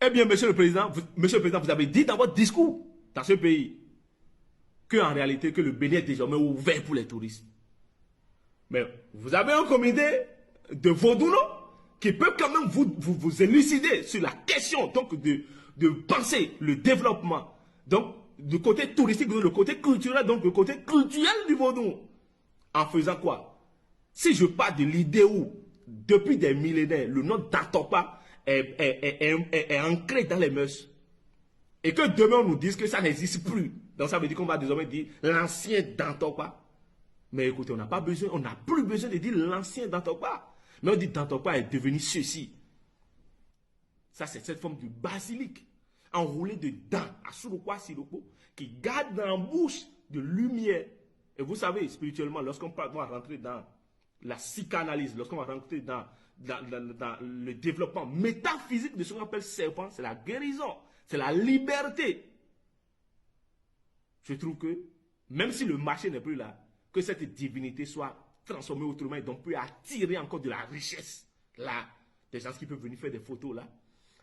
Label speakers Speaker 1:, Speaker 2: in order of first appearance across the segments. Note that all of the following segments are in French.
Speaker 1: Eh bien, monsieur le Président, vous avez dit dans votre discours, dans ce pays, qu'en réalité, que le Bénin est désormais ouvert pour les touristes. Mais vous avez un comité de vaudou, qui peut quand même vous élucider sur la question donc de penser le développement. Donc, du côté touristique, le côté culturel, donc le côté culturel du vaudou. En faisant quoi? Si je pars de l'idée où, depuis des millénaires, le nom d'Antopa est ancré dans les mœurs, et que demain on nous dise que ça n'existe plus, donc ça veut dire qu'on va désormais dire l'ancien d'Antopa. Mais écoutez, on n'a pas besoin, on n'a plus besoin de dire l'ancien d'Antopa. Mais on dit d'Antopa est devenu ceci. Ça, c'est cette forme de basilic enroulé de dents à Surokwa Siroko qui garde dans la bouche de lumière. Et vous savez, spirituellement, lorsqu'on va rentrer dans la psychanalyse, lorsqu'on va rentrer dans le développement métaphysique de ce qu'on appelle serpent, c'est la guérison, c'est la liberté. Je trouve que, même si le marché n'est plus là, que cette divinité soit transformée autrement et donc peut attirer encore de la richesse. Là, des gens qui peuvent venir faire des photos là,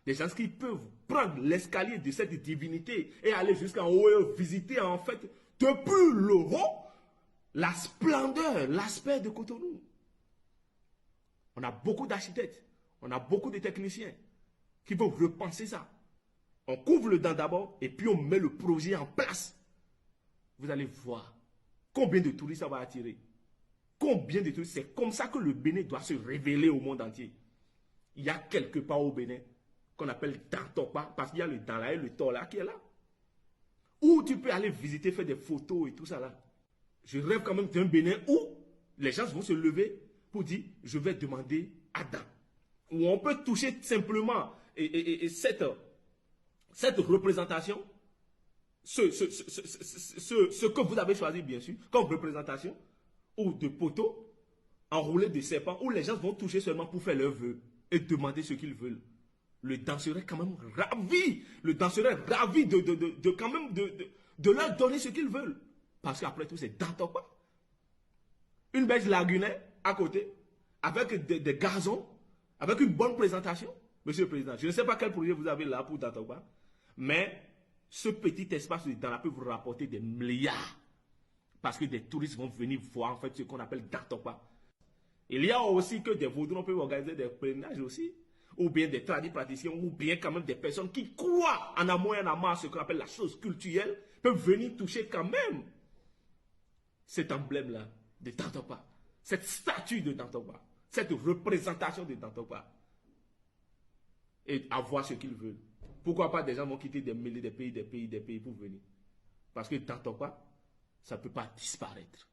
Speaker 1: des gens qui peuvent prendre l'escalier de cette divinité et aller jusqu'en haut et visiter en fait depuis le haut la splendeur, l'aspect de Cotonou. On a beaucoup d'architectes, on a beaucoup de techniciens qui vont repenser ça. On couvre le dent d'abord et puis on met le projet en place. Vous allez voir combien de touristes ça va attirer. Combien de touristes. C'est comme ça que le Bénin doit se révéler au monde entier. Il y a quelque part au Bénin qu'on appelle Dantopa, parce qu'il y a le Danla et le Tola qui est là. Où tu peux aller visiter, faire des photos et tout ça là. Je rêve quand même d'un Bénin où les gens vont se lever pour dire, je vais demander Adam. Où on peut toucher simplement cette représentation, ce que vous avez choisi bien sûr, comme représentation, ou de poteaux enroulés de serpents, où les gens vont toucher seulement pour faire leur vœu et demander ce qu'ils veulent. Le danseur serait quand même ravi, le danseur serait ravi de leur donner ce qu'ils veulent. Parce qu'après tout, c'est dans quoi. Une belle lagunaire à côté, avec des gazons, avec une bonne présentation. Monsieur le Président, je ne sais pas quel projet vous avez là pour Dantoba, mais ce petit espace de Dana peut vous rapporter des milliards. Parce que des touristes vont venir voir en fait ce qu'on appelle Dantoba. Il y a aussi que des vaudous peuvent organiser des pèlerinages aussi, ou bien des praticiens, ou bien quand même des personnes qui croient en amont et en amas ce qu'on appelle la chose culturelle, peuvent venir toucher quand même cet emblème-là de Dantoba, cette statue de Dantoba, cette représentation de Dantoba, et avoir ce qu'ils veulent. Pourquoi pas des gens vont quitter des milliers de pays pour venir? Parce que Dantoba, ça ne peut pas disparaître.